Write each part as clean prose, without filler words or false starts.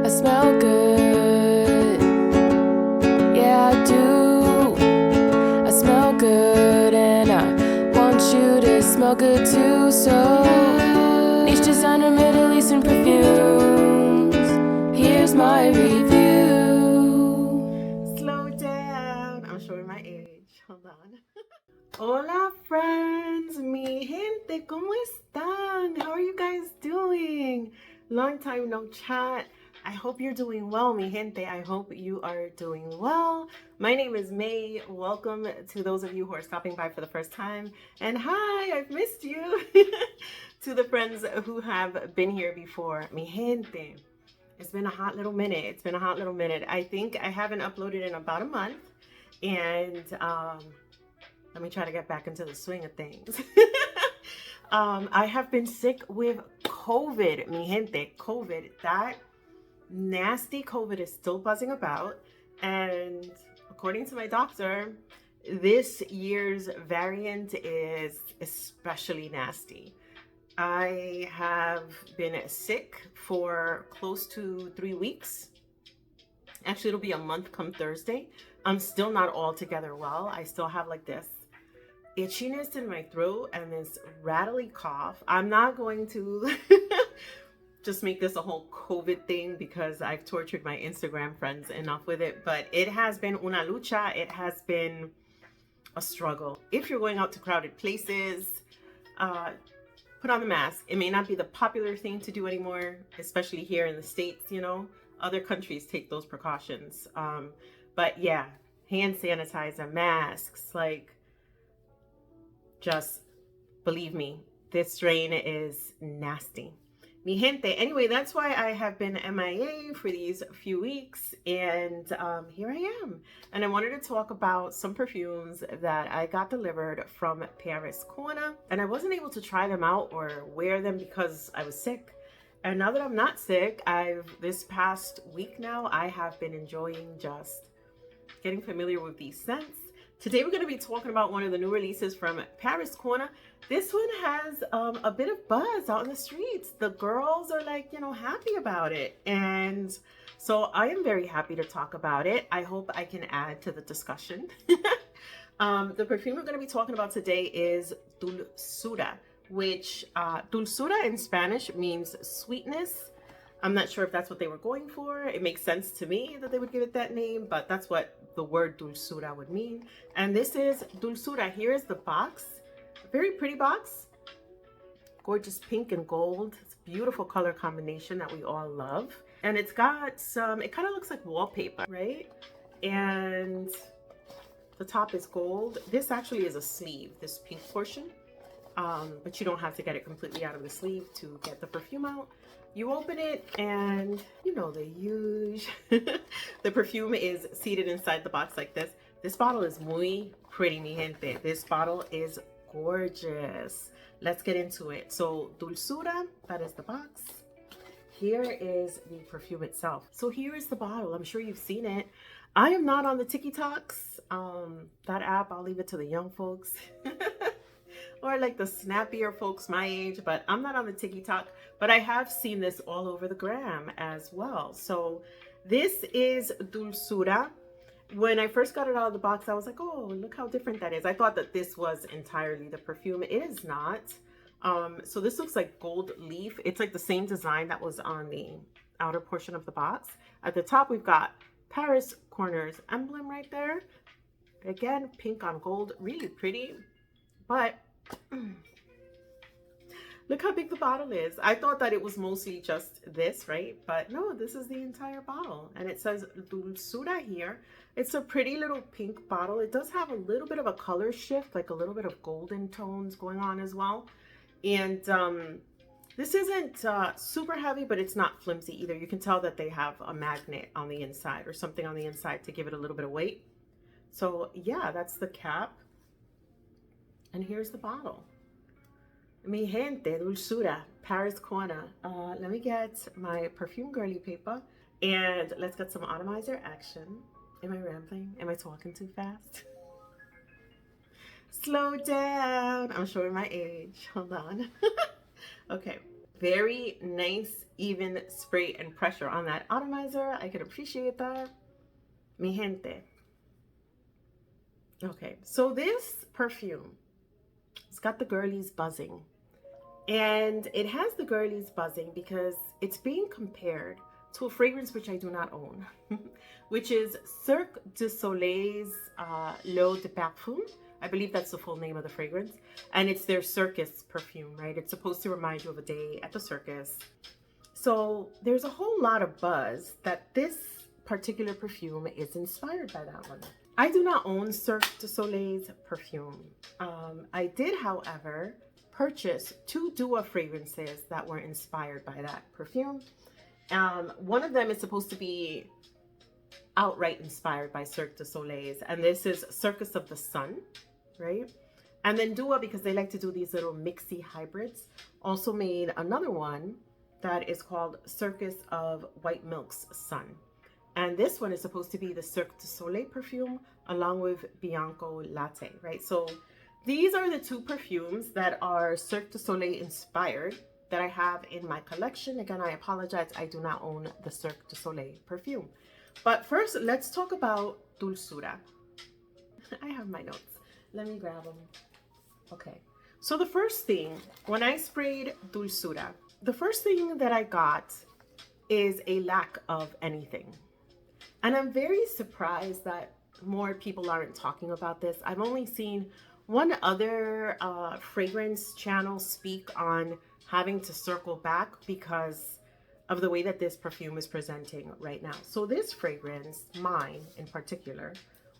I smell good, yeah I do. I smell good and I want you to smell good too. So, niche designer, Middle Eastern perfumes. Here's my review. Slow down. I'm showing my age. Hold on. Hola friends, mi gente, ¿cómo están? How are you guys doing? Long time no chat. I hope you're doing well, mi gente. I hope you are doing well. My name is May. Welcome to those of you who are stopping by for the first time. And hi, I've missed you. To the friends who have been here before, mi gente. It's been a hot little minute. I think I haven't uploaded in about a month. And let me try to get back into the swing of things. I have been sick with COVID, mi gente. COVID. That nasty COVID is still buzzing about. And according to my doctor, this year's variant is especially nasty. I have been sick for close to 3 weeks. Actually, it'll be a month come Thursday. I'm still not altogether well. I still have like this itchiness in my throat and this rattly cough. I'm not going to just make this a whole COVID thing because I've tortured my Instagram friends enough with it. But it has been una lucha. It has been a struggle. If you're going out to crowded places, put on the mask. It may not be the popular thing to do anymore, especially here in the States, you know. Other countries take those precautions. But yeah, hand sanitizer, masks, like, just believe me, this strain is nasty. Mi gente. Anyway, that's why I have been MIA for these few weeks, and here I am. And I wanted to talk about some perfumes that I got delivered from Paris Corner, and I wasn't able to try them out or wear them because I was sick. And now that I'm not sick, this past week now, I have been enjoying just getting familiar with these scents. Today we're going to be talking about one of the new releases from Paris Corner. This one has a bit of buzz out in the streets. The girls are like, you know, happy about it. And so I am very happy to talk about it. I hope I can add to the discussion. The perfume we're going to be talking about today is Dulzura, which Dulzura in Spanish means sweetness. I'm not sure if that's what they were going for. It makes sense to me that they would give it that name, but that's what the word Dulzura would mean. And this is Dulzura. Here is the box. A very pretty box. Gorgeous pink and gold. It's a beautiful color combination that we all love. And it's got some, it kind of looks like wallpaper, right? And the top is gold. This actually is a sleeve, this pink portion. But you don't have to get it completely out of the sleeve to get the perfume out. You open it and you know the huge. The perfume is seated inside the box like this. This bottle is muy pretty, mi gente. This bottle is gorgeous. Let's get into it. So Dulzura, that is the box. Here is the perfume itself. So here is the bottle. I'm sure you've seen it. I am not on the TikToks. That app, I'll leave it to the young folks. Or like the snappier folks my age, but I'm not on the TikTok, but I have seen this all over the gram as well. So this is Dulzura. When I first got it out of the box, I was like, oh, look how different that is. I thought that this was entirely the perfume. It is not. So this looks like gold leaf. It's like the same design that was on the outer portion of the box. At the top, we've got Paris Corner's emblem right there. Again, pink on gold, really pretty, but look how big the bottle is. I thought that it was mostly just this, right? But no, this is the entire bottle. And it says Dulzura here. It's a pretty little pink bottle. It does have a little bit of a color shift, like a little bit of golden tones going on as well. And this isn't super heavy, but it's not flimsy either. You can tell that they have a magnet on the inside or something on the inside to give it a little bit of weight. So yeah, that's the cap. And here's the bottle. Mi gente, Dulzura, Paris Corner. Let me get my perfume girly paper and let's get some atomizer action. Am I rambling? Am I talking too fast? Slow down. I'm showing my age. Hold on. Okay. Very nice, even spray and pressure on that atomizer. I could appreciate that. Mi gente. Okay, so this perfume, it's got the girlies buzzing. And it has the girlies buzzing because it's being compared to a fragrance which I do not own, which is Cirque du Soleil's L'Eau de Perfume. I believe that's the full name of the fragrance. And it's their Circus perfume, right? It's supposed to remind you of a day at the circus. So there's a whole lot of buzz that this particular perfume is inspired by that one. I do not own Cirque du Soleil's perfume. I did, however, purchase 2 Dua fragrances that were inspired by that perfume. One of them is supposed to be outright inspired by Cirque du Soleil's, and this is Circus of the Sun, right? And then Dua, because they like to do these little mixy hybrids, also made another one that is called Circus of White Milk's Sun. And this one is supposed to be the Cirque du Soleil perfume along with Bianco Latte, right? So these are the 2 perfumes that are Cirque du Soleil inspired that I have in my collection. Again, I apologize, I do not own the Cirque du Soleil perfume. But first, let's talk about Dulzura. I have my notes. Let me grab them. Okay. So the first thing, when I sprayed Dulzura, the first thing that I got is a lack of anything. And I'm very surprised that more people aren't talking about this. I've only seen one other fragrance channel speak on having to circle back because of the way that this perfume is presenting right now. So this fragrance, mine in particular,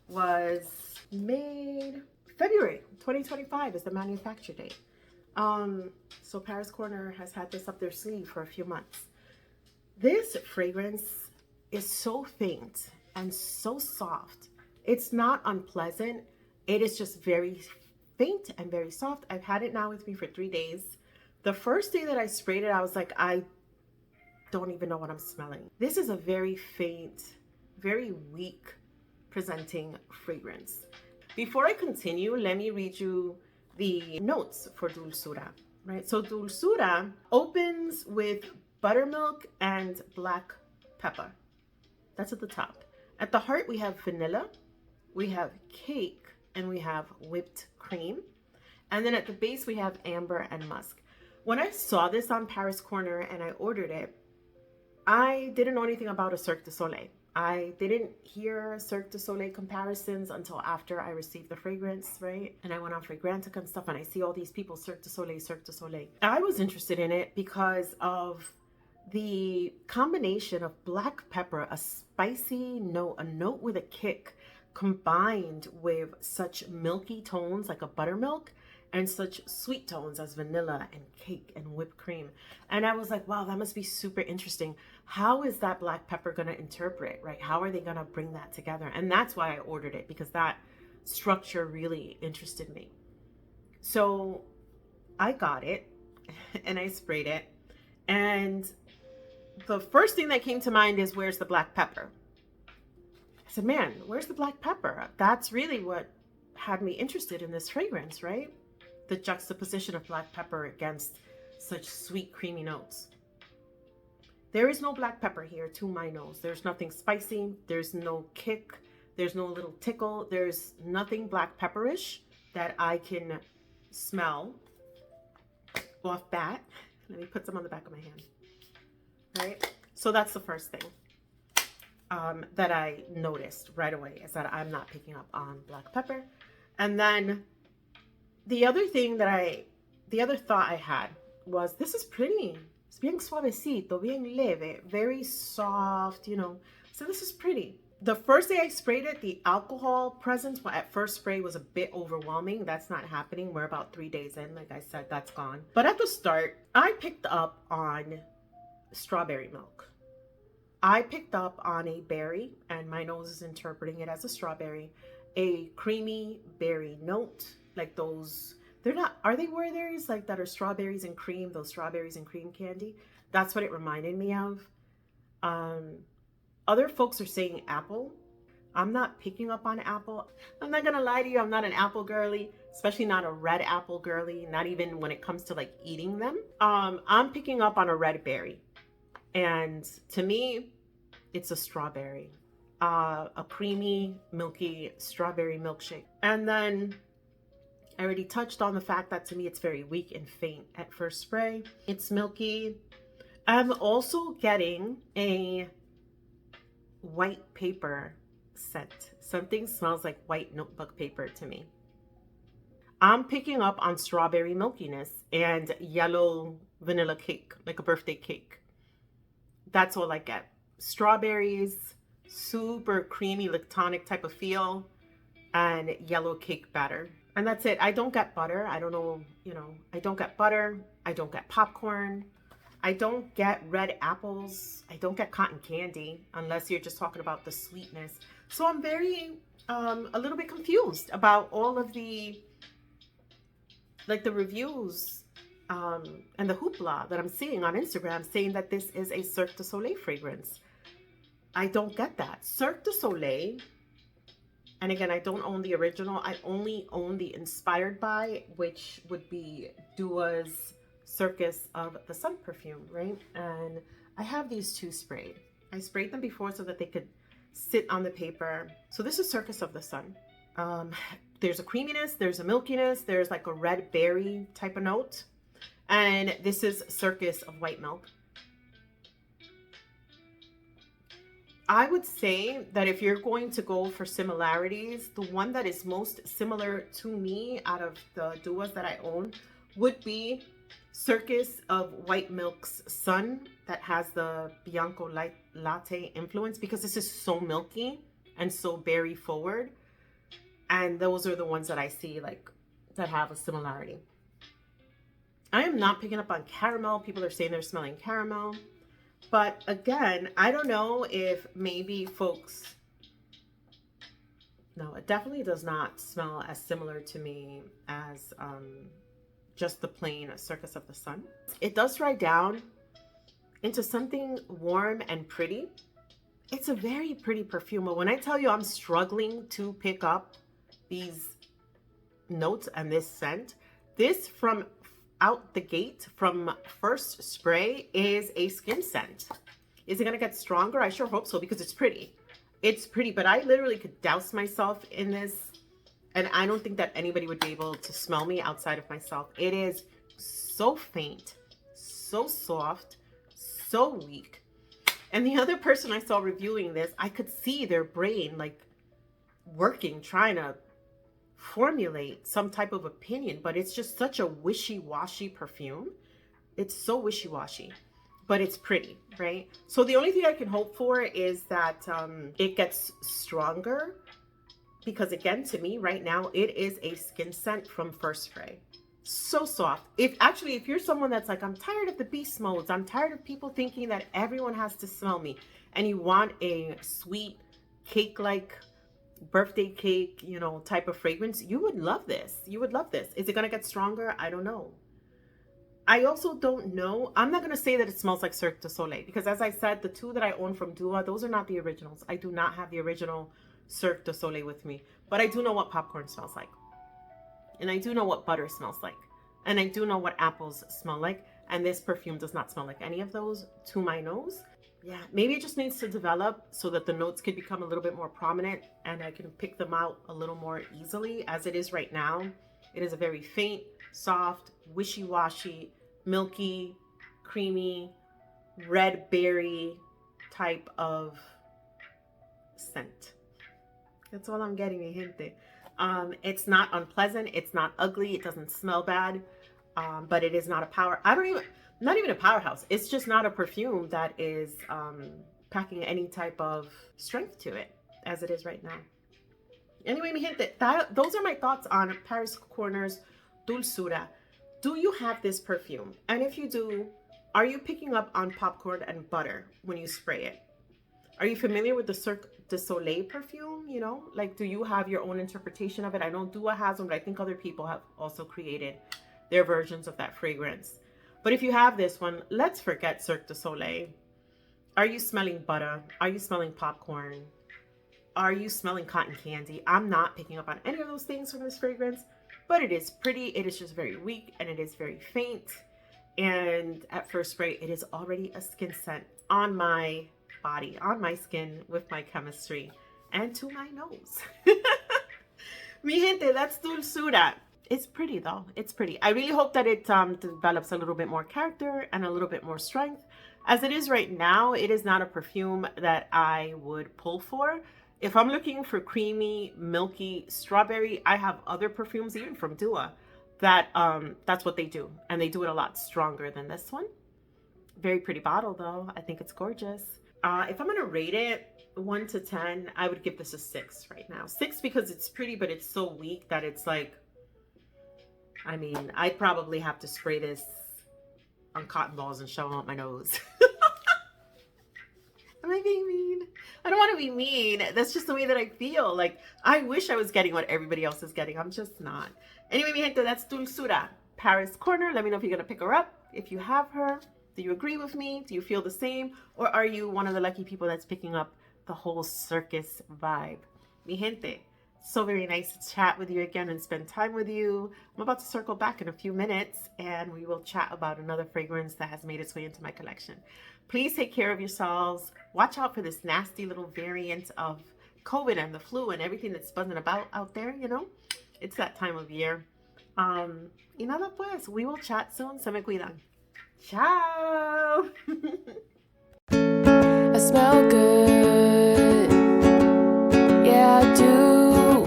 was made February 2025 is the manufacture date. So Paris Corner has had this up their sleeve for a few months. This fragrance is so faint and so soft. It's not unpleasant. It is just very faint and very soft. I've had it now with me for 3 days. The first day that I sprayed it, I was like, I don't even know what I'm smelling. This is a very faint, very weak presenting fragrance. Before I continue, let me read you the notes for Dulzura, right? So Dulzura opens with buttermilk and black pepper. That's at the top. At the heart, we have vanilla, we have cake, and we have whipped cream. And then at the base, we have amber and musk. When I saw this on Paris Corner and I ordered it, I didn't know anything about a Cirque du Soleil. I didn't hear Cirque du Soleil comparisons until after I received the fragrance, right? And I went on Fragrant and stuff, and I see all these people, Cirque du Soleil, Cirque du Soleil. I was interested in it because of the combination of black pepper, a spicy note, a note with a kick, combined with such milky tones like a buttermilk, and such sweet tones as vanilla and cake and whipped cream. And I was like, wow, that must be super interesting. How is that black pepper going to interpret, right? How are they going to bring that together? And that's why I ordered it, because that structure really interested me. So I got it and I sprayed it. And the first thing that came to mind is, where's the black pepper? I said, man, where's the black pepper? That's really what had me interested in this fragrance, right? The juxtaposition of black pepper against such sweet, creamy notes. There is no black pepper here to my nose. There's nothing spicy. There's no kick. There's no little tickle. There's nothing black pepperish that I can smell off bat. Let me put some on the back of my hand. Right? So that's the first thing that I noticed right away, is that I'm not picking up on black pepper. And then the other thought I had was, this is pretty. It's bien suavecito, bien leve, very soft, you know. So this is pretty. The first day I sprayed it, the alcohol presence at first spray was a bit overwhelming. That's not happening. We're about 3 days in. Like I said, that's gone. But at the start, I picked up on strawberry milk. I picked up on a berry, and my nose is interpreting it as a strawberry, a creamy berry note, like those. They're not, are they Werther's, like that are strawberries and cream, those strawberries and cream candy? That's what it reminded me of. Other folks are saying apple. I'm not picking up on apple. I'm not gonna lie to you, I'm not an apple girly, especially not a red apple girly, not even when it comes to like eating them. I'm picking up on a red berry. And to me, it's a strawberry. A creamy, milky strawberry milkshake. And then I already touched on the fact that to me it's very weak and faint at first spray. It's milky. I'm also getting a white paper scent. Something smells like white notebook paper to me. I'm picking up on strawberry milkiness and yellow vanilla cake, like a birthday cake. That's all I get. Strawberries, super creamy, lactonic type of feel, and yellow cake batter. And that's it. I don't get butter. I don't know, I don't get butter. I don't get popcorn. I don't get red apples. I don't get cotton candy, unless you're just talking about the sweetness. So I'm very, a little bit confused about all of the, like the reviews and the hoopla that I'm seeing on Instagram saying that this is a Cirque du Soleil fragrance. I don't get that. Cirque du Soleil, and again, I don't own the original. I only own the inspired by, which would be Dua's Circus of the Sun perfume, right? And I have these two sprayed. I sprayed them before so that they could sit on the paper. So this is Circus of the Sun. There's a creaminess, there's a milkiness, there's like a red berry type of note. And this is Circus of white milk. I would say that if you're going to go for similarities, the one that is most similar to me out of the Duas that I own would be Circus of White Milk's Sun, that has the Bianco Latte influence, because this is so milky and so berry forward. And those are the ones that I see like that have a similarity. I am not picking up on caramel. People are saying they're smelling caramel. But again, I don't know if maybe folks... No, it definitely does not smell as similar to me as just the plain Circus of the Sun. It does dry down into something warm and pretty. It's a very pretty perfume. But when I tell you I'm struggling to pick up these notes and this scent, this from out the gate, from first spray, is a skin scent. Is it gonna get stronger? I sure hope so, because it's pretty. It's pretty, but I literally could douse myself in this, and I don't think that anybody would be able to smell me outside of myself. It is so faint, so soft, so weak. And the other person I saw reviewing this, I could see their brain like working, trying to formulate some type of opinion, but it's just such a wishy-washy perfume. It's so wishy-washy, but it's pretty, right? So the only thing I can hope for is that it gets stronger, because again, to me right now, it is a skin scent from first spray. So soft. If you're someone that's like, I'm tired of the beast modes, I'm tired of people thinking that everyone has to smell me, and you want a sweet cake-like birthday cake, type of fragrance, you would love this. You would love this. Is it going to get stronger? I don't know. I also don't know. I'm not going to say that it smells like Cirque du Soleil, because as I said, the two that I own from Dua, those are not the originals. I do not have the original Cirque du Soleil with me, but I do know what popcorn smells like. And I do know what butter smells like. And I do know what apples smell like. And this perfume does not smell like any of those to my nose. Yeah, maybe it just needs to develop so that the notes could become a little bit more prominent and I can pick them out a little more easily. As it is right now, it is a very faint, soft, wishy-washy, milky, creamy, red berry type of scent. That's all I'm getting, mi gente. It's not unpleasant. It's not ugly. It doesn't smell bad. But it is not a not even a powerhouse. It's just not a perfume that is packing any type of strength to it as it is right now. Anyway, mi gente, those are my thoughts on Paris Corner's Dulzura. Do you have this perfume? And if you do, are you picking up on popcorn and butter when you spray it? Are you familiar with the Cirque du Soleil perfume? Like, do you have your own interpretation of it? I know Dua has one, but I think other people have also created their versions of that fragrance. But if you have this one, let's forget Cirque du Soleil. Are you smelling butter? Are you smelling popcorn? are you smelling cotton candy? I'm not picking up on any of those things from this fragrance, but it is pretty. It is just very weak and it is very faint. And at first spray, it is already a skin scent on my body, on my skin with my chemistry and to my nose. Mi gente, that's Dulzura. It's pretty though. It's pretty. I really hope that it develops a little bit more character and a little bit more strength. As it is right now, it is not a perfume that I would pull for. If I'm looking for creamy, milky strawberry, I have other perfumes, even from Dua, that that's what they do. And they do it a lot stronger than this one. Very pretty bottle though. I think it's gorgeous. If I'm gonna rate it 1 to 10, I would give this a 6 right now. 6 because it's pretty, but it's so weak that it's like, I mean, I'd probably have to spray this on cotton balls and shove them up my nose. Am I being mean? I don't want to be mean. That's just the way that I feel. Like, I wish I was getting what everybody else is getting. I'm just not. Anyway, mi gente, that's Dulzura, Paris Corner. Let me know if you're going to pick her up. If you have her, do you agree with me? Do you feel the same? Or are you one of the lucky people that's picking up the whole circus vibe? Mi gente, so very nice to chat with you again and spend time with you. I'm about to circle back in a few minutes and we will chat about another fragrance that has made its way into my collection. Please take care of yourselves. Watch out for this nasty little variant of COVID and the flu and everything that's buzzing about out there, you know. It's that time of year. Y nada pues, we will chat soon. Se me cuidan. Ciao. I smell good. Yeah, I do.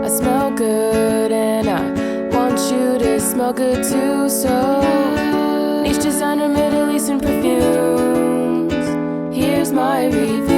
I smell good and I want you to smell good too. So, niche designer, Middle Eastern perfumes. Here's my review.